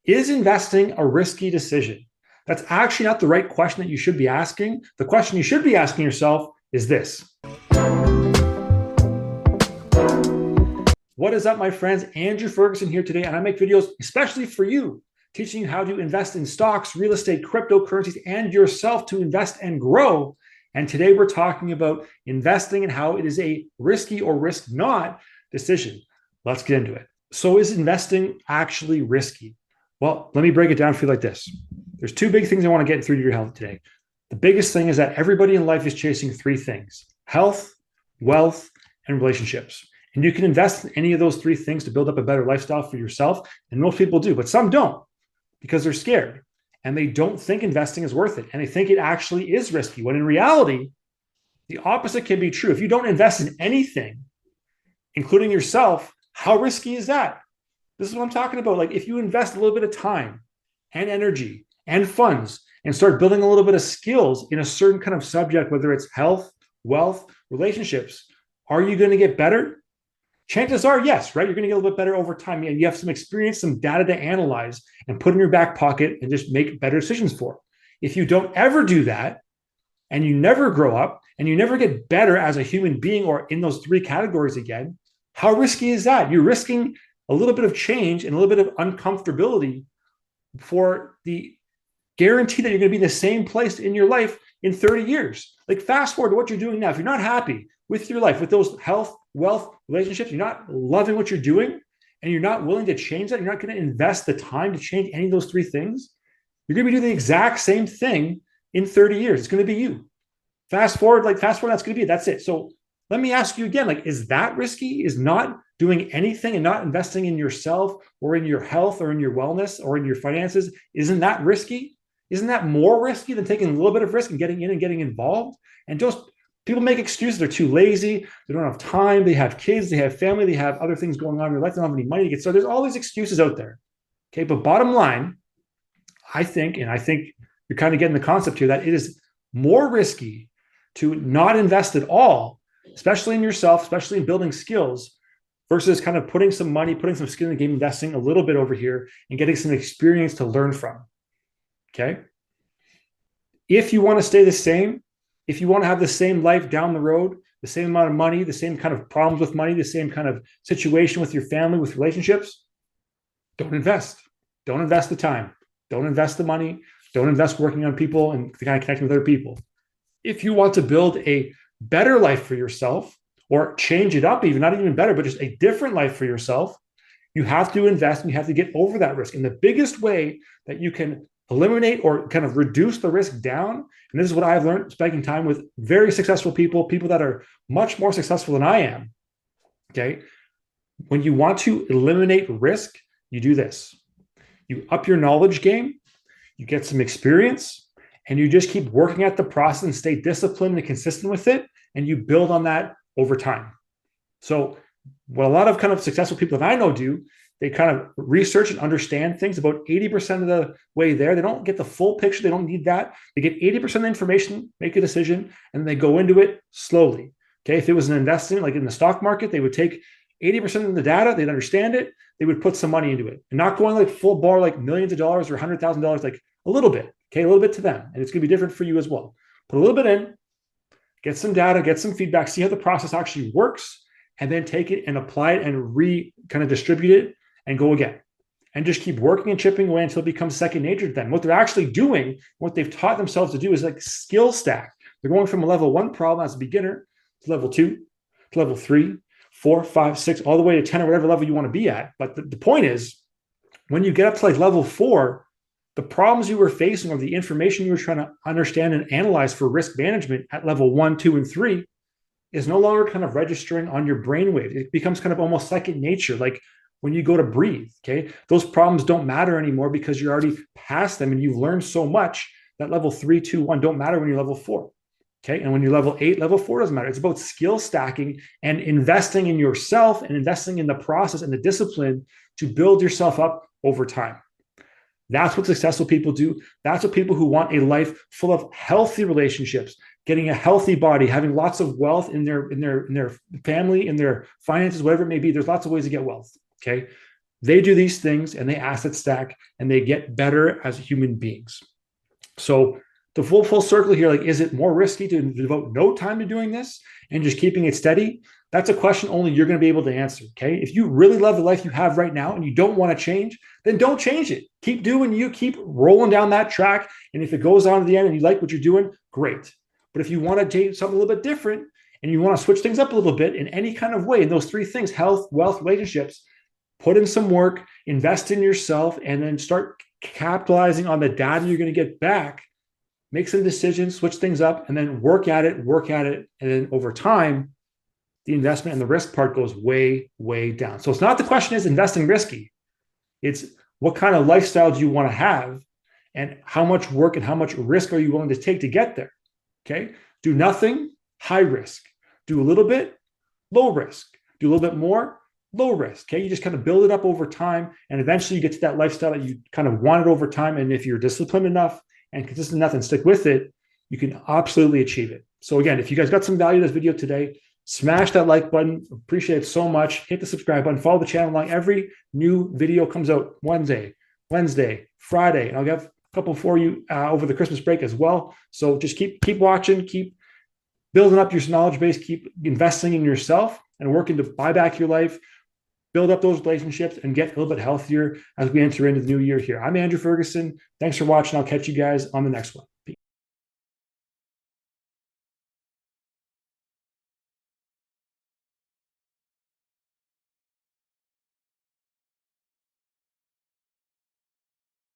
Is investing a risky decision? That's actually not the right question that you should be asking. The question you should be asking yourself is this. What is up, my friends? Andrew Ferguson here today, and I make videos especially for you, teaching you how to invest in stocks, real estate, cryptocurrencies, and yourself to invest and grow. And today we're talking about investing and how it is a risky or risk not decision. Let's get into it. So is investing actually risky? Well, let me break it down for you like this. There's two big things I want to get through to your health today. The biggest thing is that everybody in life is chasing three things: health, wealth, and relationships. And you can invest in any of those three things to build up a better lifestyle for yourself. And most people do, but some don't because they're scared and they don't think investing is worth it. And they think it actually is risky, when in reality, the opposite can be true. If you don't invest in anything, including yourself, how risky is that? This is what I'm talking about. Like, if you invest a little bit of time and energy and funds and start building a little bit of skills in a certain kind of subject, whether it's health, wealth, relationships, are you going to get better? Chances are, yes, right? You're going to get a little bit better over time. And you have some experience, some data to analyze and put in your back pocket and just make better decisions for. If you don't ever do that, and you never grow up and you never get better as a human being or in those three categories again, how risky is that? You're risking a little bit of change and a little bit of uncomfortability for the guarantee that you're going to be in the same place in your life in 30 years. Like, fast forward to what you're doing now. If you're not happy with your life, with those health, wealth, relationships, you're not loving what you're doing, and you're not willing to change that, you're not going to invest the time to change any of those three things, you're going to be doing the exact same thing in 30 years. It's going to be you. Fast forward, that's going to be it. That's it. So let me ask you again, like, is that risky? Is not doing anything and not investing in yourself or in your health or in your wellness or in your finances, isn't that risky? Isn't that more risky than taking a little bit of risk and getting in and getting involved? And just people make excuses. They're too lazy. They don't have time. They have kids. They have family. They have other things going on in their life. They don't have any money to get. So there's all these excuses out there. Okay. But bottom line, I think you're kind of getting the concept here, that it is more risky to not invest at all, especially in yourself, especially in building skills, versus kind of putting some money, putting some skin in the game, investing a little bit over here and getting some experience to learn from. Okay. If you want to stay the same, if you want to have the same life down the road, the same amount of money, the same kind of problems with money, the same kind of situation with your family, with relationships, don't invest. Don't invest the time. Don't invest the money. Don't invest working on people and kind of connecting with other people. If you want to build a better life for yourself, or change it up, even not even better, but just a different life for yourself, you have to invest and you have to get over that risk. And the biggest way that you can eliminate or kind of reduce the risk down, and this is what I've learned spending time with very successful people that are much more successful than I am. Okay. When you want to eliminate risk, you do this. You up your knowledge game, you get some experience, and you just keep working at the process and stay disciplined and consistent with it. And you build on that over time. So what a lot of kind of successful people that I know do, they kind of research and understand things about 80% of the way there. They don't get the full picture. They don't need that. They get 80% of the information, make a decision, and they go into it slowly. Okay. If it was an investment, like in the stock market, they would take 80% of the data, they'd understand it, they would put some money into it, and not going like full bar, like millions of dollars or $100,000, like a little bit. Okay. A little bit to them. And it's going to be different for you as well. Put a little bit in, get some data, get some feedback, see how the process actually works, and then take it and apply it and kind of distribute it and go again. And just keep working and chipping away until it becomes second nature to them. What they're actually doing, what they've taught themselves to do, is like skill stack. They're going from a level 1 problem as a beginner to level 2, to level 3, 4, 5, 6, all the way to 10 or whatever level you want to be at. But the point is, when you get up to like level 4, the problems you were facing or the information you were trying to understand and analyze for risk management at level 1, 2, and 3 is no longer kind of registering on your brainwave. It becomes kind of almost second nature, like when you go to breathe. Okay. Those problems don't matter anymore because you're already past them and you've learned so much that level 3, 2, 1 don't matter when you're level 4. Okay. And when you're level 8, level 4 doesn't matter. It's about skill stacking and investing in yourself and investing in the process and the discipline to build yourself up over time. That's what successful people do. That's what people who want a life full of healthy relationships, getting a healthy body, having lots of wealth in their family, in their finances, whatever it may be. There's lots of ways to get wealth. Okay. They do these things and they asset stack and they get better as human beings. So the full circle here, like, is it more risky to devote no time to doing this and just keeping it steady? That's a question only you're going to be able to answer. Okay. If you really love the life you have right now and you don't want to change, then don't change it. Keep doing you, keep rolling down that track. And if it goes on to the end and you like what you're doing, great. But if you want to do something a little bit different and you want to switch things up a little bit in any kind of way, in those three things, health, wealth, relationships, put in some work, invest in yourself, and then start capitalizing on the data you're going to get back. Make some decisions, switch things up, and then work at it. And then over time, the investment and the risk part goes way, way down. So it's not, the question is investing risky. It's what kind of lifestyle do you want to have and how much work and how much risk are you willing to take to get there? Okay. Do nothing, high risk. Do a little bit, low risk. Do a little bit more, low risk. Okay. You just kind of build it up over time. And eventually you get to that lifestyle that you kind of wanted over time. And if you're disciplined enough and consistent enough and stick with it, you can absolutely achieve it. So again, if you guys got some value in this video today, smash that like button. Appreciate it so much. Hit the subscribe button. Follow the channel along. Every new video comes out Wednesday, Friday, and I'll have a couple for you over the Christmas break as well. So just keep watching, keep building up your knowledge base, keep investing in yourself and working to buy back your life, build up those relationships, and get a little bit healthier as we enter into the new year here. I'm Andrew Ferguson. Thanks for watching. I'll catch you guys on the next one.